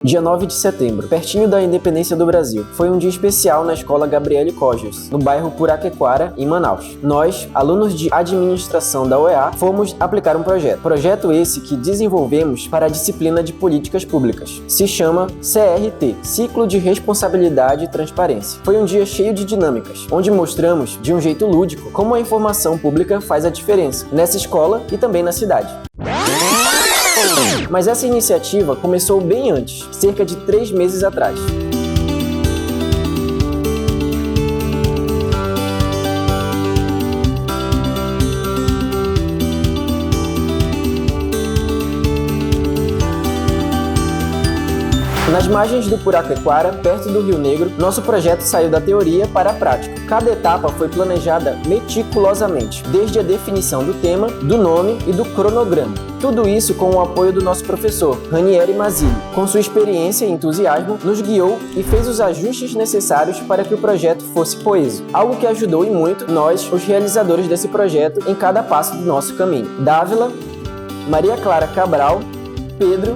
Dia 9 de setembro, pertinho da independência do Brasil. Foi um dia especial na escola Gabriele Cojos, no bairro Puraquequara, em Manaus. Nós, alunos de administração da UEA, fomos aplicar um projeto. Projeto esse que desenvolvemos para a disciplina de políticas públicas. Se chama CRT, Ciclo de Responsabilidade e Transparência. Foi um dia cheio de dinâmicas, onde mostramos, de um jeito lúdico, como a informação pública faz a diferença nessa escola e também na cidade. Mas essa iniciativa começou bem antes, cerca de 3 meses atrás. Nas margens do Puraquequara, perto do Rio Negro, nosso projeto saiu da teoria para a prática. Cada etapa foi planejada meticulosamente, desde a definição do tema, do nome e do cronograma. Tudo isso com o apoio do nosso professor, Ranieri Mazzilli. Com sua experiência e entusiasmo, nos guiou e fez os ajustes necessários para que o projeto fosse coeso. Algo que ajudou e muito nós, os realizadores desse projeto, em cada passo do nosso caminho. Dávila, Maria Clara Cabral, Pedro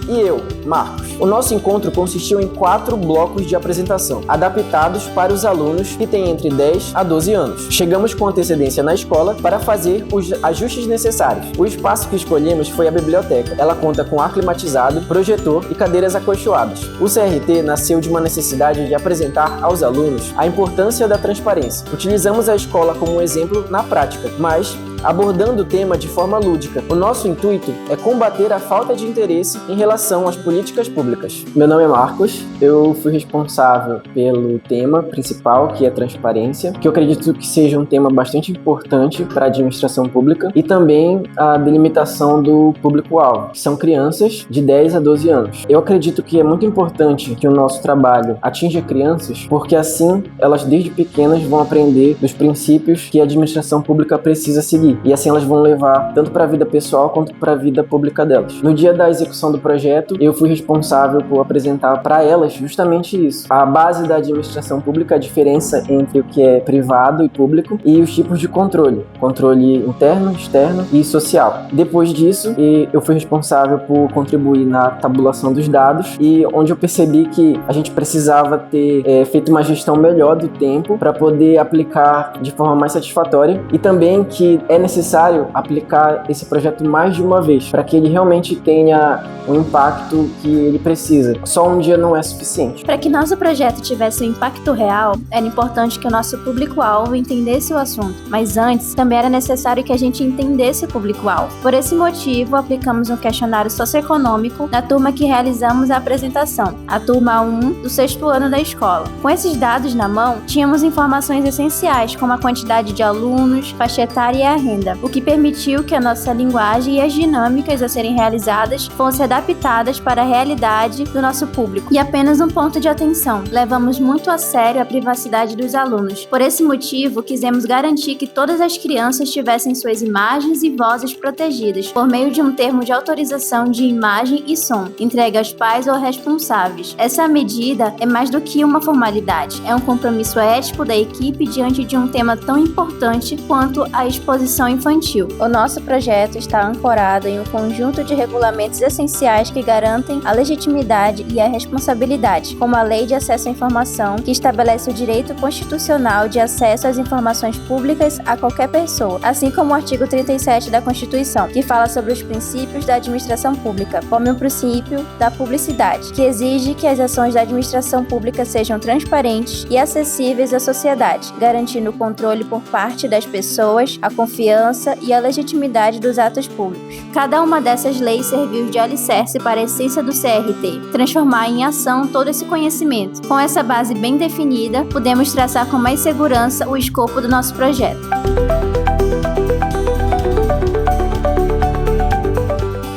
e eu, Marcos. O nosso encontro consistiu em 4 blocos de apresentação, adaptados para os alunos que têm entre 10 a 12 anos. Chegamos com antecedência na escola para fazer os ajustes necessários. O espaço que escolhemos foi a biblioteca. Ela conta com ar climatizado, projetor e cadeiras acolchoadas. O CRT nasceu de uma necessidade de apresentar aos alunos a importância da transparência. Utilizamos a escola como um exemplo na prática, mas abordando o tema de forma lúdica. O nosso intuito é combater a falta de interesse em relação às políticas públicas. Meu nome é Marcos, eu fui responsável pelo tema principal, que é transparência, que eu acredito que seja um tema bastante importante para a administração pública, e também a delimitação do público-alvo, que são crianças de 10 a 12 anos. Eu acredito que é muito importante que o nosso trabalho atinja crianças, porque assim elas desde pequenas vão aprender dos princípios que a administração pública precisa seguir. E assim elas vão levar tanto para a vida pessoal quanto para a vida pública delas. No dia da execução do projeto, eu fui responsável por apresentar para elas justamente isso. A base da administração pública, a diferença entre o que é privado e público e os tipos de controle. Controle interno, externo e social. Depois disso, eu fui responsável por contribuir na tabulação dos dados e onde eu percebi que a gente precisava ter feito uma gestão melhor do tempo para poder aplicar de forma mais satisfatória e também que é necessário aplicar esse projeto mais de uma vez, para que ele realmente tenha o impacto que ele precisa. Só um dia não é suficiente. Para que nosso projeto tivesse um impacto real, era importante que o nosso público-alvo entendesse o assunto, mas antes também era necessário que a gente entendesse o público-alvo. Por esse motivo, aplicamos um questionário socioeconômico na turma que realizamos a apresentação, a turma 1 do 6º ano da escola. Com esses dados na mão, tínhamos informações essenciais, como a quantidade de alunos, faixa etária e a renda, o que permitiu que a nossa linguagem e as dinâmicas a serem realizadas fossem adaptadas para a realidade do nosso público. E apenas um ponto de atenção: levamos muito a sério a privacidade dos alunos. Por esse motivo, quisemos garantir que todas as crianças tivessem suas imagens e vozes protegidas por meio de um termo de autorização de imagem e som, entregue aos pais ou responsáveis. Essa medida é mais do que uma formalidade, é um compromisso ético da equipe diante de um tema tão importante quanto a exposição infantil. O nosso projeto está ancorado em um conjunto de regulamentos essenciais que garantem a legitimidade e a responsabilidade, como a Lei de Acesso à Informação, que estabelece o direito constitucional de acesso às informações públicas a qualquer pessoa, assim como o artigo 37 da Constituição, que fala sobre os princípios da administração pública, como o princípio da publicidade, que exige que as ações da administração pública sejam transparentes e acessíveis à sociedade, garantindo o controle por parte das pessoas, a confiança e a legitimidade dos atos públicos. Cada uma dessas leis serviu de alicerce para a essência do CRT, transformar em ação todo esse conhecimento. Com essa base bem definida, podemos traçar com mais segurança o escopo do nosso projeto.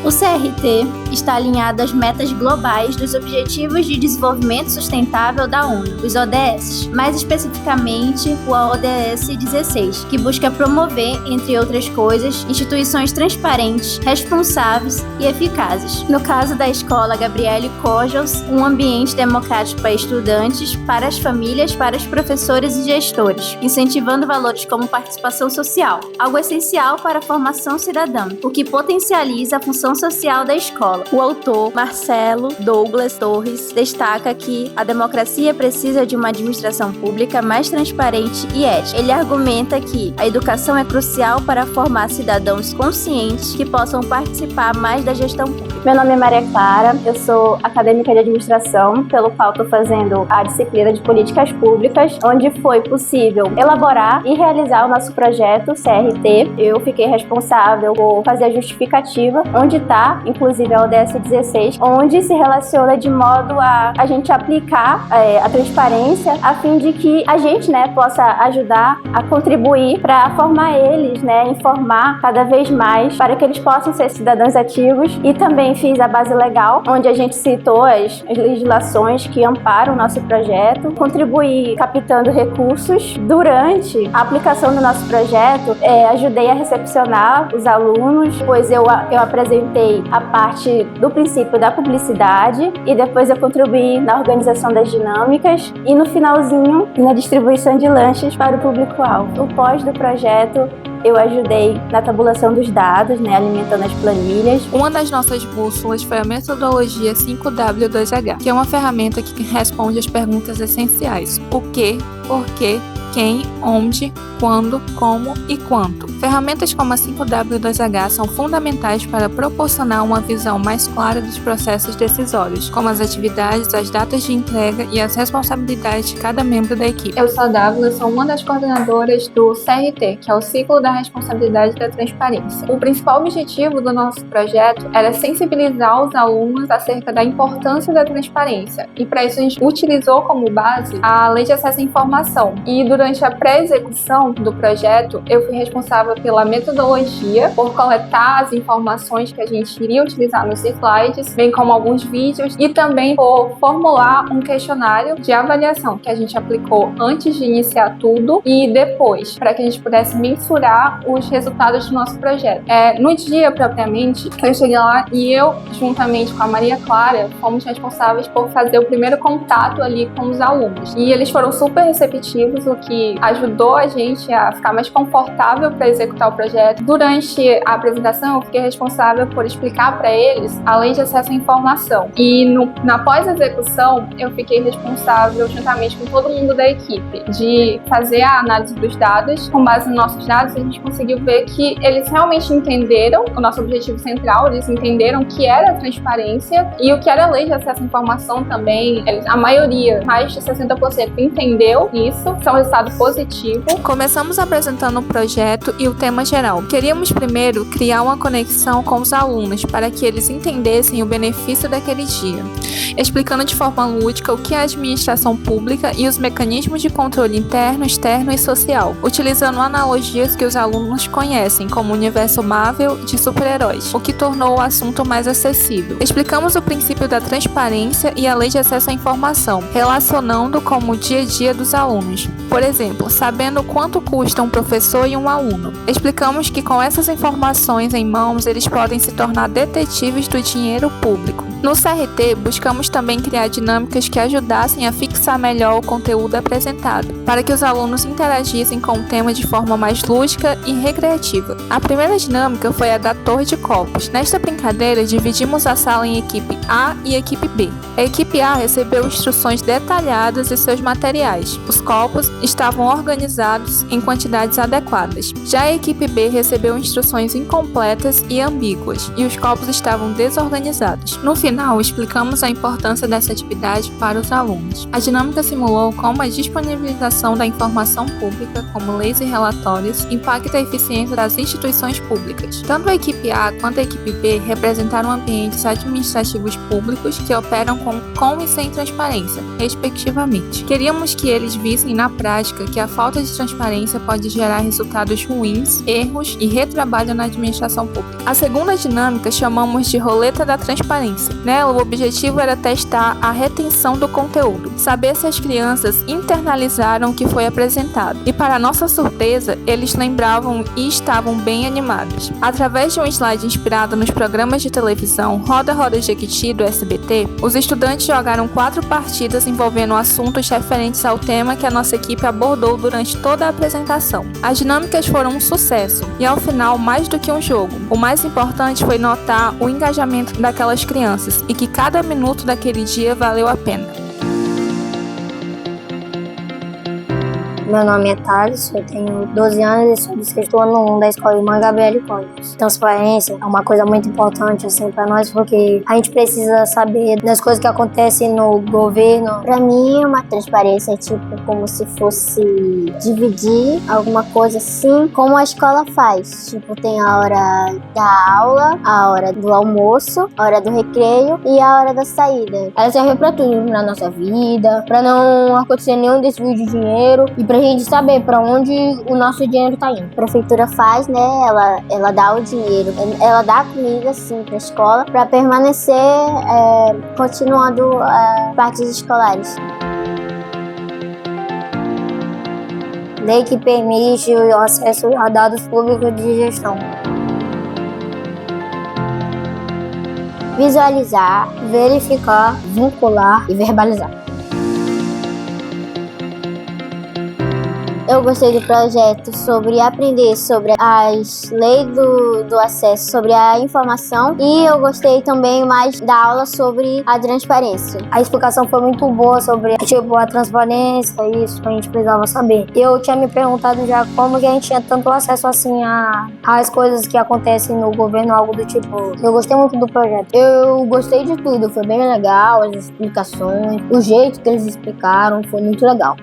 O CRT está alinhado às metas globais dos Objetivos de Desenvolvimento Sustentável da ONU, os ODS, mais especificamente o ODS 16, que busca promover, entre outras coisas, instituições transparentes, responsáveis e eficazes. No caso da Escola Gabriele Cojos, um ambiente democrático para estudantes, para as famílias, para os professores e gestores, incentivando valores como participação social, algo essencial para a formação cidadã, o que potencializa a função social da escola. o autor Marcelo Douglas Torres destaca que a democracia precisa de uma administração pública mais transparente e ética. Ele argumenta que a educação é crucial para formar cidadãos conscientes que possam participar mais da gestão pública. Meu nome é Maria Clara, eu sou acadêmica de administração, pelo qual estou fazendo a disciplina de políticas públicas, onde foi possível elaborar e realizar o nosso projeto CRT. Eu fiquei responsável por fazer a justificativa, onde está, inclusive, a ODS 16, onde se relaciona de modo a gente aplicar a transparência, a fim de que a gente, possa ajudar a contribuir para formar eles, informar cada vez mais para que eles possam ser cidadãos ativos. E também fiz a base legal, onde a gente citou as legislações que amparam o nosso projeto, contribuir captando recursos. Durante a aplicação do nosso projeto, ajudei a recepcionar os alunos, pois eu apresentei a parte do princípio da publicidade e depois eu contribuí na organização das dinâmicas e no finalzinho na distribuição de lanches para o público-alvo. O pós do projeto eu ajudei na tabulação dos dados, alimentando as planilhas. Uma das nossas bússolas foi a metodologia 5W2H, que é uma ferramenta que responde às perguntas essenciais: o que, por quê, quem, onde, quando, como e quanto. Ferramentas como a 5W2H são fundamentais para proporcionar uma visão mais clara dos processos decisórios, como as atividades, as datas de entrega e as responsabilidades de cada membro da equipe. Eu sou a Dávila, sou uma das coordenadoras do CRT, que é o Ciclo da Responsabilidade da Transparência. O principal objetivo do nosso projeto era sensibilizar os alunos acerca da importância da transparência, e para isso a gente utilizou como base a Lei de Acesso à Informação. E durante a pré-execução do projeto, eu fui responsável pela metodologia, por coletar as informações que a gente iria utilizar nos slides, bem como alguns vídeos, e também por formular um questionário de avaliação que a gente aplicou antes de iniciar tudo e depois, para que a gente pudesse mensurar os resultados do nosso projeto. No dia, propriamente, eu cheguei lá e eu, juntamente com a Maria Clara, fomos responsáveis por fazer o primeiro contato ali com os alunos. E eles foram super receptivos, o que ajudou a gente a ficar mais confortável para executar o projeto. Durante a apresentação, eu fiquei responsável por explicar para eles a Lei de Acesso à Informação. E na pós-execução, eu fiquei responsável, juntamente com todo mundo da equipe, de fazer a análise dos dados. Com base nos nossos dados, a gente conseguiu ver que eles realmente entenderam o nosso objetivo central, eles entenderam o que era a transparência e o que era a Lei de Acesso à Informação também. A maioria, mais de 60%, entendeu isso. São resultado positivo. Começamos apresentando o projeto e o tema geral. Queríamos primeiro criar uma conexão com os alunos para que eles entendessem o benefício daquele dia, explicando de forma lúdica o que é a administração pública e os mecanismos de controle interno, externo e social, utilizando analogias que os alunos conhecem, como o universo Marvel de super-heróis, o que tornou o assunto mais acessível. Explicamos o princípio da transparência e a Lei de Acesso à Informação, relacionando com o dia a dia dos alunos. Por exemplo, sabendo quanto custa um professor e um aluno. Explicamos que com essas informações em mãos, eles podem se tornar detetives do dinheiro público. No CRT, buscamos também criar dinâmicas que ajudassem a fixar melhor o conteúdo apresentado, para que os alunos interagissem com o tema de forma mais lúdica e recreativa. A primeira dinâmica foi a da Torre de Copos. Nesta brincadeira, dividimos a sala em equipe A e equipe B. A equipe A recebeu instruções detalhadas de seus materiais. Os copos estavam organizados em quantidades adequadas. Já a equipe B recebeu instruções incompletas e ambíguas, e os copos estavam desorganizados. No final, explicamos a importância dessa atividade para os alunos. A dinâmica simulou como a disponibilização da informação pública, como leis e relatórios, impacta a eficiência das instituições públicas. Tanto a equipe A quanto a equipe B representaram ambientes administrativos públicos que operam com e sem transparência, respectivamente. Queríamos que eles vissem na prática que a falta de transparência pode gerar resultados ruins, erros e retrabalho na administração pública. A segunda dinâmica chamamos de Roleta da Transparência. Nela, o objetivo era testar a retenção do conteúdo, saber se as crianças internalizaram o que foi apresentado. E para nossa surpresa, eles lembravam e estavam bem animados. Através de um slide inspirado nos programas de televisão Roda Roda Jequiti do SBT, os estudantes jogaram 4 partidas envolvendo assuntos referentes ao tema que a nossa equipe abordou durante toda a apresentação. As dinâmicas foram um sucesso e, ao final, mais do que um jogo, o mais importante foi notar o engajamento daquelas crianças e que cada minuto daquele dia valeu a pena. Meu nome é Thales, eu tenho 12 anos e sou do 6º ano 1 da Escola Irmã Gabriele Códigos. Transparência é uma coisa muito importante assim, para nós, porque a gente precisa saber das coisas que acontecem no governo. Para mim, uma transparência é tipo como se fosse dividir alguma coisa assim, como a escola faz. Tipo, tem a hora da aula, a hora do almoço, a hora do recreio e a hora da saída. Ela serve para tudo na nossa vida, para não acontecer nenhum desvio de dinheiro e pra gente saber pra onde o nosso dinheiro tá indo. A prefeitura faz, né? Ela dá o dinheiro, ela dá a comida sim pra escola pra permanecer continuando partes escolares. Lei que permite o acesso a dados públicos de gestão. Visualizar, verificar, vincular e verbalizar. Eu gostei do projeto sobre aprender sobre as leis do acesso, sobre a informação, e eu gostei também mais da aula sobre a transparência. A explicação foi muito boa sobre a transparência, isso que a gente precisava saber. Eu tinha me perguntado já como que a gente tinha tanto acesso assim às coisas que acontecem no governo, algo do tipo. Eu gostei muito do projeto. Eu gostei de tudo, foi bem legal, as explicações, o jeito que eles explicaram, foi muito legal.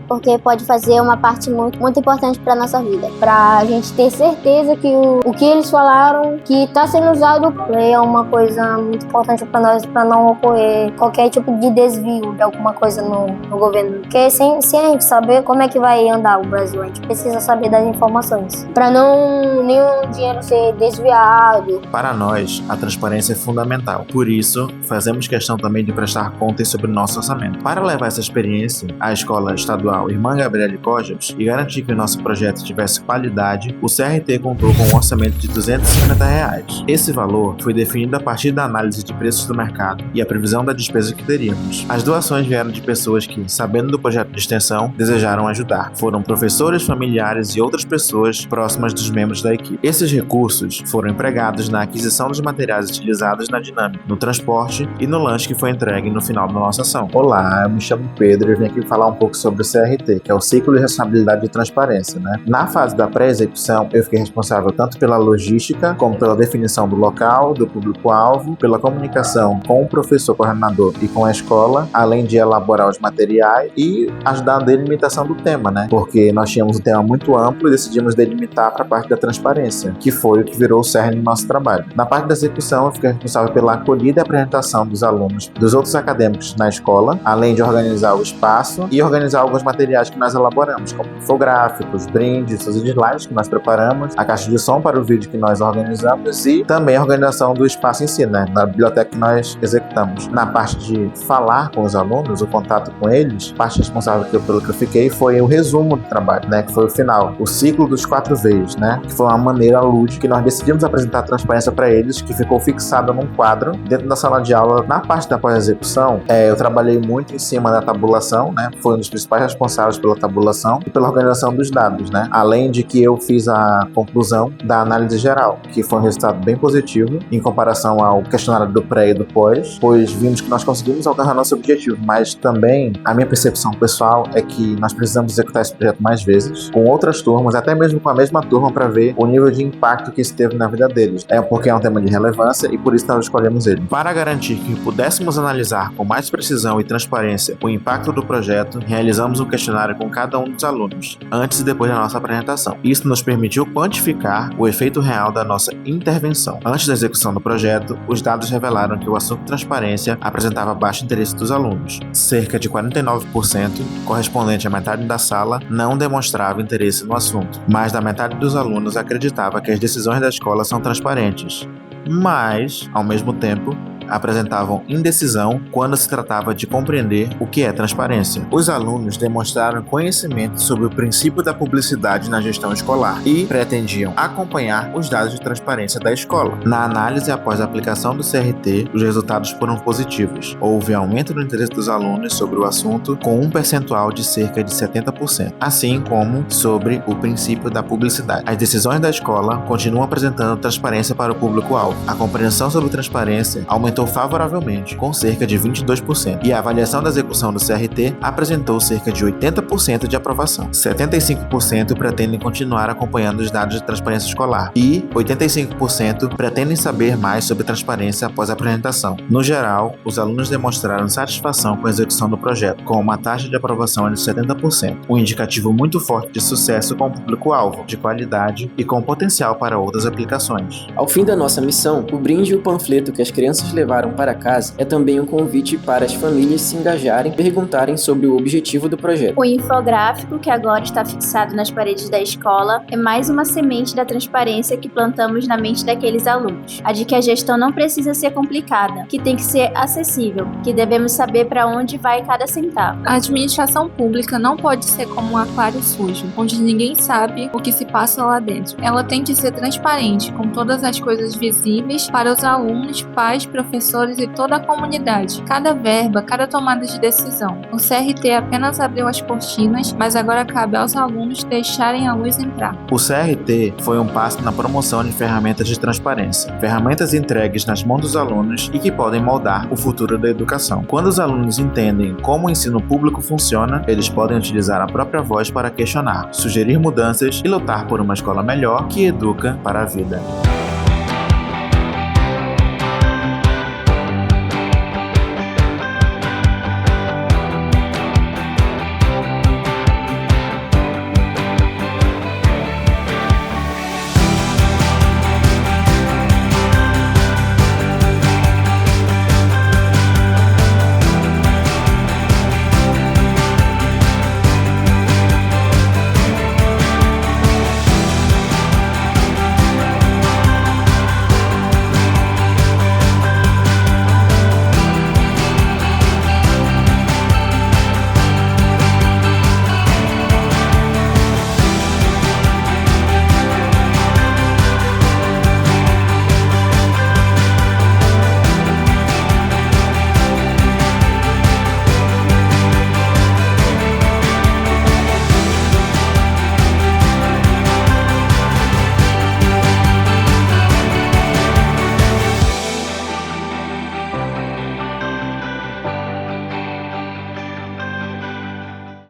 Porque pode fazer uma parte muito importante para nossa vida. Pra gente ter certeza que o que eles falaram, que tá sendo usado é uma coisa muito importante para nós, para não ocorrer qualquer tipo de desvio de alguma coisa no governo. Porque sem a gente saber como é que vai andar o Brasil, a gente precisa saber das informações, para não nenhum dinheiro ser desviado. Para nós, a transparência é fundamental. Por isso, fazemos questão também de prestar contas sobre o nosso orçamento. Para levar essa experiência à escola estadual Irmã Gabriele Códigos e garantir que o nosso projeto tivesse qualidade, o CRT contou com um orçamento de R$250. Esse valor foi definido a partir da análise de preços do mercado e a previsão da despesa que teríamos. As doações vieram de pessoas que, sabendo do projeto de extensão, desejaram ajudar. Foram professores, familiares e outras pessoas próximas dos membros da equipe. Esses recursos foram empregados na aquisição dos materiais utilizados na dinâmica, no transporte e no lanche que foi entregue no final da nossa ação. Olá, eu me chamo Pedro e vim aqui falar um pouco sobre o CRT, que é o Ciclo de Responsabilidade e Transparência, né? Na fase da pré-execução, eu fiquei responsável tanto pela logística, como pela definição do local, do público-alvo, pela comunicação com o professor coordenador e com a escola, além de elaborar os materiais e ajudar na delimitação do tema, né? Porque nós tínhamos um tema muito amplo e decidimos delimitar para a parte da transparência, que foi o que virou o cerne do nosso trabalho. Na parte da execução, eu fiquei responsável pela acolhida e apresentação dos alunos, dos outros acadêmicos na escola, além de organizar o espaço e organizar alguns materiais que nós elaboramos, como infográficos, brindes, os slides que nós preparamos, a caixa de som para o vídeo que nós organizamos e também a organização do espaço em si, né, da biblioteca que nós executamos. Na parte de falar com os alunos, o contato com eles, a parte responsável pelo que eu fiquei foi o resumo do trabalho, né, que foi o final, o ciclo dos 4 Vs, né, que foi uma maneira lúdica que nós decidimos apresentar transparência para eles, que ficou fixada num quadro dentro da sala de aula. Na parte da pós-execução, eu trabalhei muito em cima da tabulação, né, foi um dos principais responsáveis pela tabulação e pela organização dos dados, né? Além de que eu fiz a conclusão da análise geral, que foi um resultado bem positivo em comparação ao questionário do pré e do pós, pois vimos que nós conseguimos alcançar nosso objetivo, mas também a minha percepção pessoal é que nós precisamos executar esse projeto mais vezes, com outras turmas, até mesmo com a mesma turma, para ver o nível de impacto que isso teve na vida deles. Porque é um tema de relevância e por isso nós escolhemos ele. Para garantir que pudéssemos analisar com mais precisão e transparência o impacto do projeto, realizamos um questionário com cada um dos alunos, antes e depois da nossa apresentação. Isso nos permitiu quantificar o efeito real da nossa intervenção. Antes da execução do projeto, os dados revelaram que o assunto transparência apresentava baixo interesse dos alunos. Cerca de 49%, correspondente à metade da sala, não demonstrava interesse no assunto. Mais da metade dos alunos acreditava que as decisões da escola são transparentes. Mas, ao mesmo tempo, apresentavam indecisão quando se tratava de compreender o que é transparência. Os alunos demonstraram conhecimento sobre o princípio da publicidade na gestão escolar e pretendiam acompanhar os dados de transparência da escola. Na análise após a aplicação do CRT, os resultados foram positivos. Houve aumento no interesse dos alunos sobre o assunto, com um percentual de cerca de 70%, assim como sobre o princípio da publicidade. As decisões da escola continuam apresentando transparência para o público-alvo. A compreensão sobre transparência aumentou favoravelmente, com cerca de 22%, e a avaliação da execução do CRT apresentou cerca de 80% de aprovação. 75% pretendem continuar acompanhando os dados de transparência escolar e 85% pretendem saber mais sobre transparência após a apresentação. No geral, os alunos demonstraram satisfação com a execução do projeto, com uma taxa de aprovação de 70%, um indicativo muito forte de sucesso com o público-alvo, de qualidade e com potencial para outras aplicações. Ao fim da nossa missão, o brinde e o panfleto que as crianças levaram para casa é também um convite para as famílias se engajarem e perguntarem sobre o objetivo do projeto. O infográfico, que agora está fixado nas paredes da escola, é mais uma semente da transparência que plantamos na mente daqueles alunos. A de que a gestão não precisa ser complicada, que tem que ser acessível, que devemos saber para onde vai cada centavo. A administração pública não pode ser como um aquário sujo, onde ninguém sabe o que se passa lá dentro. Ela tem que ser transparente, com todas as coisas visíveis para os alunos, pais, professores e toda a comunidade. Cada verba, cada tomada de decisão. O CRT apenas abriu as cortinas, mas agora cabe aos alunos deixarem a luz entrar. O CRT foi um passo na promoção de ferramentas de transparência, ferramentas entregues nas mãos dos alunos e que podem moldar o futuro da educação. Quando os alunos entendem como o ensino público funciona, eles podem utilizar a própria voz para questionar, sugerir mudanças e lutar por uma escola melhor que educa para a vida.